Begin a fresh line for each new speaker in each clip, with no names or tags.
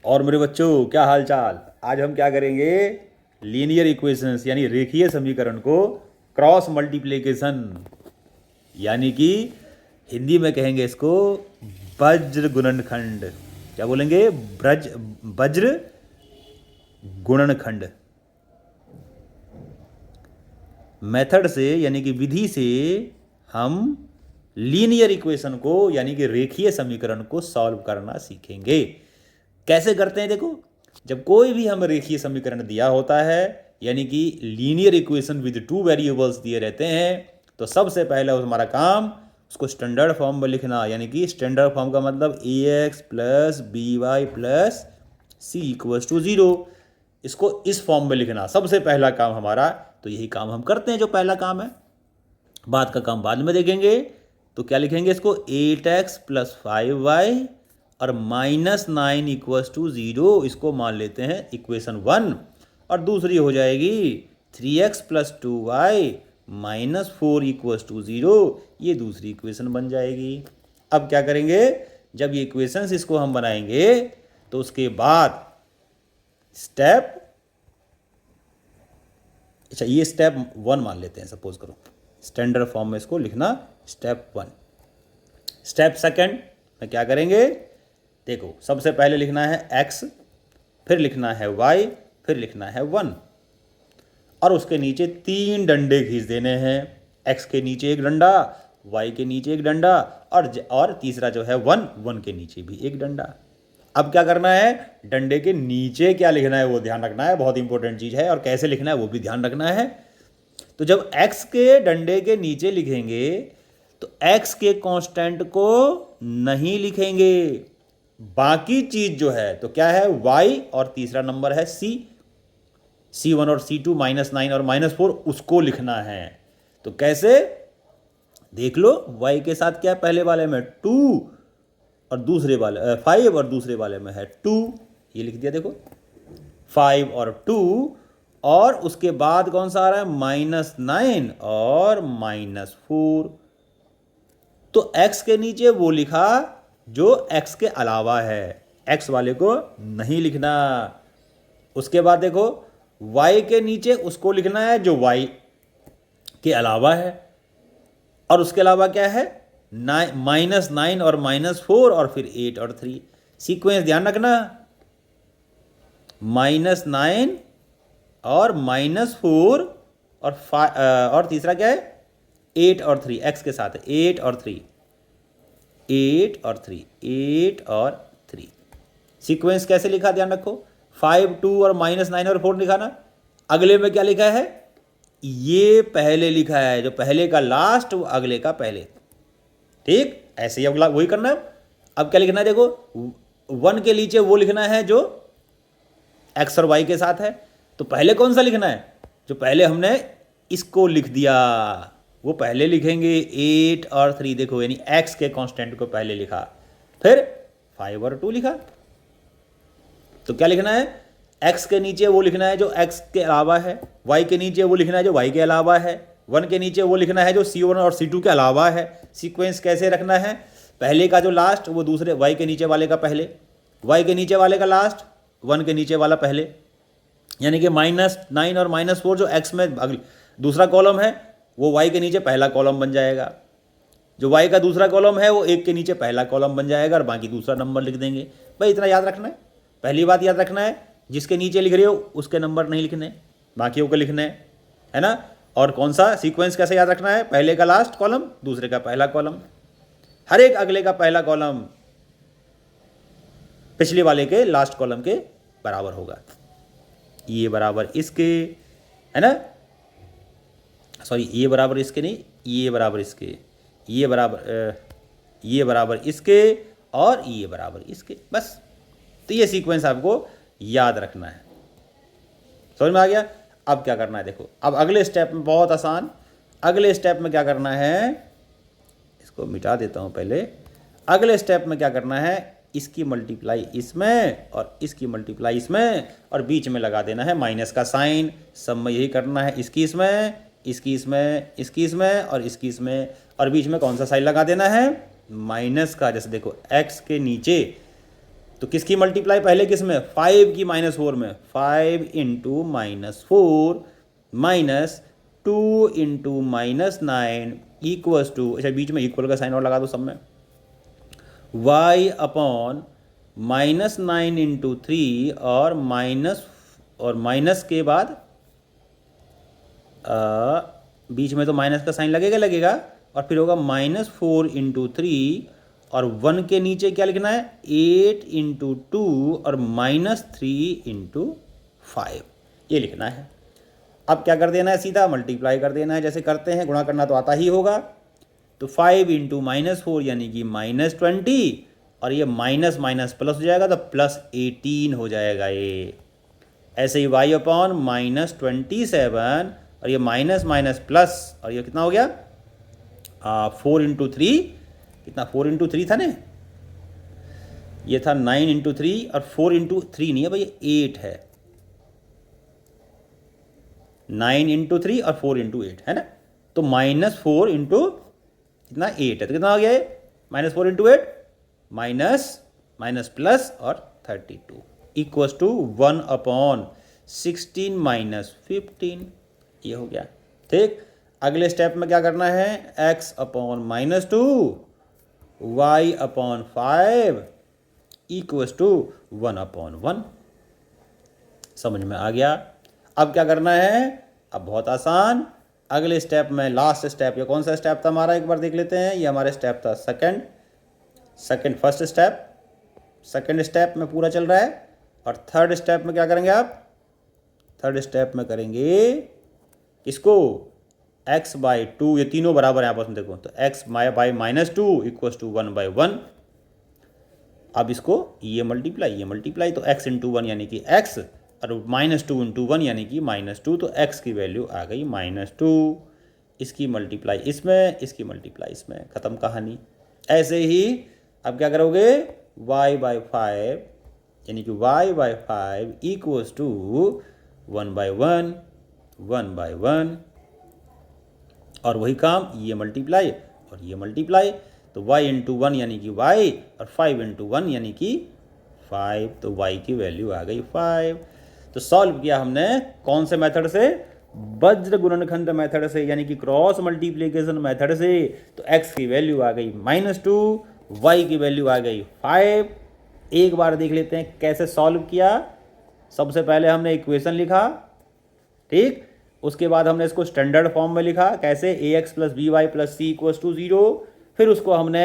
और मेरे बच्चों, क्या हाल चाल। आज हम क्या करेंगे? लीनियर इक्वेशंस यानी रेखीय समीकरण को क्रॉस मल्टीप्लिकेशन, यानी कि हिंदी में कहेंगे इसको वज्र गुणनखंड। क्या बोलेंगे? वज्र गुणनखंड मेथड से, यानी कि विधि से हम लीनियर इक्वेशन को यानी कि रेखीय समीकरण को सॉल्व करना सीखेंगे। कैसे करते हैं? देखो, जब कोई भी हमें रेखीय समीकरण दिया होता है, यानी कि linear equation with two variables दिए रहते हैं, तो सबसे पहले हमारा काम उसको स्टैंडर्ड फॉर्म में लिखना। यानी कि स्टैंडर्ड फॉर्म का मतलब ax plus b y plus c equals to 0। इसको इस फॉर्म में लिखना सबसे पहला काम हमारा। तो यही काम हम करते हैं, जो पहला काम है। बाद का काम बाद में देखेंगे। तो क्या लिखेंगे इसको? 8x प्लस 5y और -9 इक्वल्स टू 0। इसको मान लेते हैं इक्वेशन 1। और दूसरी हो जाएगी 3x plus 2y -4 equals to 0। ये दूसरी इक्वेशन बन जाएगी। अब क्या करेंगे? जब ये इक्वेशंस इसको हम बनाएंगे तो उसके बाद स्टेप, अच्छा ये स्टेप 1 मान लेते हैं, सपोज करो। स्टैंडर्ड फॉर्म में इसको लिखना स्टेप 1। स्टेप सेकंड में क्या करेंगे? देखो, सबसे पहले लिखना है x, फिर लिखना है y, फिर लिखना है 1, और उसके नीचे 3 डंडे खींच देने हैं। x के नीचे एक डंडा, y के नीचे एक डंडा, और तीसरा जो है 1 के नीचे भी एक डंडा। अब क्या करना है? डंडे के नीचे क्या लिखना है वो ध्यान रखना है, बहुत इंपॉर्टेंट चीज है। और कैसे लिखना है वो भी ध्यान रखना है। तो जब x के डंडे के नीचे लिखेंगे तो x के कांस्टेंट को नहीं लिखेंगे, बाकी चीज जो है तो क्या है? y, और तीसरा नंबर है C1 और C2 -9 और -4, उसको लिखना है। तो कैसे? देख लो, y के साथ क्या है? पहले वाले में 2 और दूसरे वाले 5 और दूसरे वाले में है 2। ये लिख दिया, देखो 5 और 2। और उसके बाद कौन सा आ रहा है? -9 और -4। तो x के नीचे वो लिखा जो x के अलावा है, x वाले को नहीं लिखना। उसके बाद देखो, y के नीचे उसको लिखना है जो y के अलावा है। और उसके अलावा क्या है? -9 और -4 और फिर 8 और 3। सीक्वेंस ध्यान रखना, -9 और -4 और तीसरा क्या है? 8 और 3। x के साथ है 8 और 3, 8 और 3, 8 और 3। सीक्वेंस कैसे लिखा ध्यान रखो। 5, 2 और -9 और 4 लिखा ना। अगले में क्या लिखा है? ये पहले लिखा है, जो पहले का लास्ट वो अगले का पहले। ठीक, ऐसे ही अगला वही करना है। अब क्या लिखना है? देखो, 1 के नीचे वो लिखना है जो x और y के साथ है। तो पहले कौन सा लिखना है? जो पहले हमने इसको लिख दिया वो पहले लिखेंगे, 8 और 3। देखो, यानी x के कांस्टेंट को पहले लिखा, फिर 5 और 2 लिखा। तो क्या लिखना है? x के नीचे वो लिखना है जो x के अलावा है, y के नीचे वो लिखना है जो y के अलावा है, 1 के नीचे वो लिखना है जो C1 और C2 के अलावा है। सीक्वेंस कैसे रखना है? पहले का जो लास्ट वो दूसरे y के नीचे वाले का पहले, y के नीचे वाले का लास्ट, 1 के नीचे वाला पहले। यानी कि -9 और -4 जो x में दूसरा कॉलम है वो y के नीचे पहला कॉलम बन जाएगा। जो y का दूसरा कॉलम है वो 1 के नीचे पहला कॉलम बन जाएगा, और बाकी दूसरा नंबर लिख देंगे। भाई इतना याद रखना है। पहली बात याद रखना है, जिसके नीचे लिख रहे हो उसके नंबर नहीं लिखने, बाकियों के लिखने है ना। और कौन सा सीक्वेंस कैसे याद रखना है? पहले का लास्ट कॉलम, दूसरे का पहला कॉलम। हर एक अगले का पहला कॉलम पिछले वाले के लास्ट कॉलम के बराबर होगा। ये बराबर इसके, है ना। सॉरी, ये बराबर इसके नहीं, ये बराबर इसके, ये बराबर इसके, और ये बराबर इसके। बस, तो ये सीक्वेंस आपको याद रखना है। समझ में आ गया? अब क्या करना है? देखो, अब अगले स्टेप में बहुत आसान। अगले स्टेप में क्या करना है? इसको मिटा देता हूं पहले। अगले स्टेप में क्या करना है? इसकी मल्टीप्लाई इसमें और इसकी मल्टीप्लाई इसमें, और बीच में लगा देना है माइनस का साइन। सब में यही करना है, इसकी इसमें, इसकी इसमें, इसकी इसमें और इसकी इसमें, और बीच में कौन सा साइन लगा देना है? माइनस का। जैसे देखो, x के नीचे तो किसकी मल्टीप्लाई पहले किस में, 5 की -4 में, 5 into -4 minus 2 into -9 equals to, अच्छा बीच में इक्वल का साइन और लगा दो सब में, y अपॉन -9 इंटू 3 और माइनस के बाद बीच में तो माइनस का साइन लगेगा और फिर होगा -4 इंटू 3 और 1 के नीचे क्या लिखना है, 8 इंटू 2 और -3 इंटू 5, ये लिखना है। अब क्या कर देना है, सीधा मल्टीप्लाई कर देना है, जैसे करते हैं, गुणा करना तो आता ही होगा। तो 5 इंटू -4 यानी कि -20 और ये माइनस माइनस प्लस हो जाएगा तो +18 हो जाएगा ये। ऐसे ही y अपॉन -27 और ये माइनस माइनस प्लस और ये कितना हो गया, 4 इंटू 3, कितना 4 इंटू 3 था ना, ये था 9 इंटू 3 और 4 इंटू 3 नहीं है भाई, 8 है, 9 इंटू 3 और 4 इंटू 8 है ना। तो -4 इंटू कितना 8 है, तो कितना हो गया ये, -4 इंटू 8 माइनस प्लस और 32 इक्वल्स टू 1 अपॉन 16 माइनस 15, ये हो गया। ठीक, अगले स्टेप में क्या करना है, x upon -2 y upon 5 equals to 1 upon 1। समझ में आ गया। अब क्या करना है, अब बहुत आसान, अगले स्टेप में लास्ट स्टेप, ये कौन सा स्टेप था हमारा, एक बार देख लेते हैं। ये हमारे स्टेप था फर्स्ट स्टेप, सेकंड स्टेप में पूरा चल रहा है। और थर्ड स्टेप में क्या करेंगे आप, थर्ड स्टेप में करेंगे किसको, x/2, ये तीनों बराबर है आपस में, देखो तो x/-2 इक्वल्स टू 1/1। अब इसको ये मल्टीप्लाई तो x इंटू 1 यानी कि x और -2 इंटू 1 यानी कि -2, तो x की वैल्यू आ गई -2। इसकी मल्टीप्लाई इसमें, इसकी मल्टीप्लाई इसमें, ख़त्म कहानी। ऐसे ही अब क्या करोगे, y/5 यानी कि y/5 इक्वल्स टू 1/1 1/1 और वही काम, ये मल्टीप्लाई और ये मल्टीप्लाई, तो y इंटू 1 यानी कि y और 5 इंटू 1 यानी कि 5, तो y की वैल्यू आ गई 5। तो सॉल्व किया हमने कौन से मेथड से, वज्र गुणनखंड मेथड से, यानी कि क्रॉस मल्टीप्लिकेशन मेथड से। तो x की वैल्यू आ गई -2, y की वैल्यू आ गई 5। एक बार देख लेते हैं कैसे सॉल्व किया। सबसे पहले हमने इक्वेशन लिखा, ठीक, उसके बाद हमने इसको स्टैंडर्ड फॉर्म में लिखा, कैसे, ax + by + c = 0। फिर उसको हमने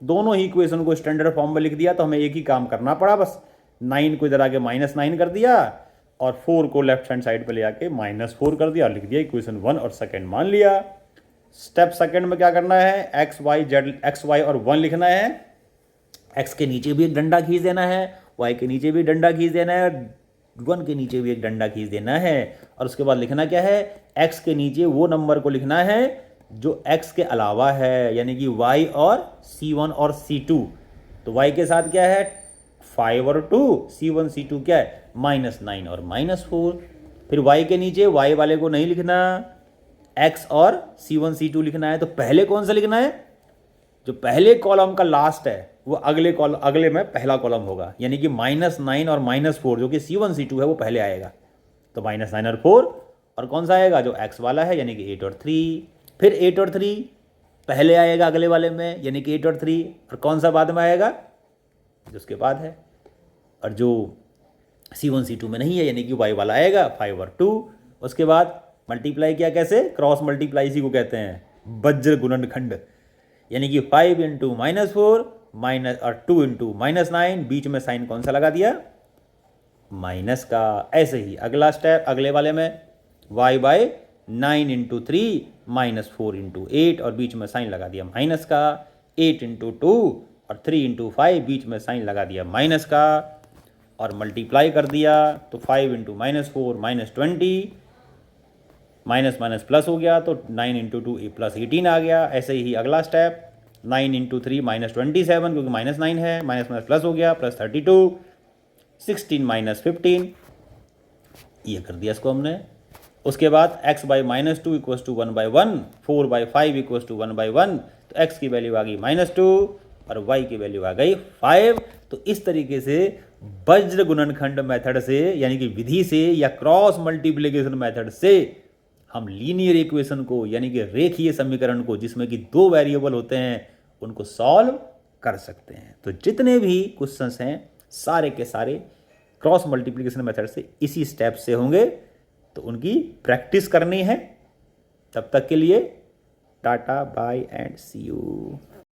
दोनों ही इक्वेशन को स्टैंडर्ड फॉर्म में लिख दिया। तो हमें एक ही काम करना पड़ा, बस 9 को इधर आके -9 कर दिया और 4 को लेफ्ट हैंड साइड पे ले आके -4 कर दिया और लिख दिया इक्वेशन 1 और सेकंड मान लिया। स्टेप सेकंड में क्या करना है, x y और 1 लिखना है। x के नीचे भी एक डंडा खींच देना है, y के नीचे भी डंडा खींच देना है, 1 के नीचे भी एक डंडा खींच देना है। और उसके बाद लिखना क्या है, x के नीचे वो नंबर को लिखना है जो x के अलावा है, यानी कि y और c1 और c2। तो y के साथ क्या है, 5 और 2, c1 c2 क्या है, -9 और -4। फिर y के नीचे y वाले को नहीं लिखना, x और c1 c2 लिखना है। तो पहले कौन सा लिखना है, जो पहले कॉलम का लास्ट है वो अगले में पहला कॉलम होगा, यानी कि -9 और -4 जो कि c1 c2 है वो पहले आएगा। तो -9 और 4 और कौन सा आएगा, जो x वाला है, यानी कि 8 और 3। फिर 8 और 3 पहले आएगा अगले वाले में, यानी कि 8 और 3, और कौन सा बाद में आएगा, जो उसके बाद है, और जो c1 c2 में नहीं है, यानी कि y वाला आएगा 5 और 2। उसके बाद मल्टीप्लाई किया कैसे, क्रॉस मल्टीप्लाई, इसी को कहते हैं वज्र गुणनखंड, यानी कि 5 इंटू -4 माइनस और 2 इंटू -9, बीच में साइन कौन सा लगा दिया, माइनस का। ऐसे ही अगला स्टेप, अगले वाले में y/9 इंटू 3 -4 इंटू 8 और बीच में साइन लगा दिया माइनस का, 8 इंटू 2 और 3 इंटू 5 बीच में साइन लगा दिया माइनस का, और मल्टीप्लाई कर दिया। तो 5 इंटू -4 -20, माइनस माइनस प्लस हो गया, तो 9 इंटू 2 +18 आ गया। ऐसे ही अगला स्टेप, 9 इंटू 3 -27, क्योंकि -9 है, माइनस माइनस प्लस हो गया, +32, 16 -15, ये कर दिया इसको हमने। उसके बाद x/-2 = 1/1, 4/5 = 1/1, तो x की वैल्यू आ गई -2 और y की वैल्यू आ गई 5। तो इस तरीके से वज्र गुणनखंड मेथड से यानी कि विधि से या क्रॉस मल्टीप्लिकेशन मेथड से हम लीनियर इक्वेशन को यानी कि रेखीय समीकरण को जिसमें कि 2 वेरिएबल होते हैं उनको सॉल्व कर सकते हैं। तो जितने भी क्वेश्चंस हैं सारे के सारे क्रॉस मल्टीप्लिकेशन मेथड से इसी स्टेप से होंगे, तो उनकी प्रैक्टिस करनी है। तब तक के लिए tata bye and see you.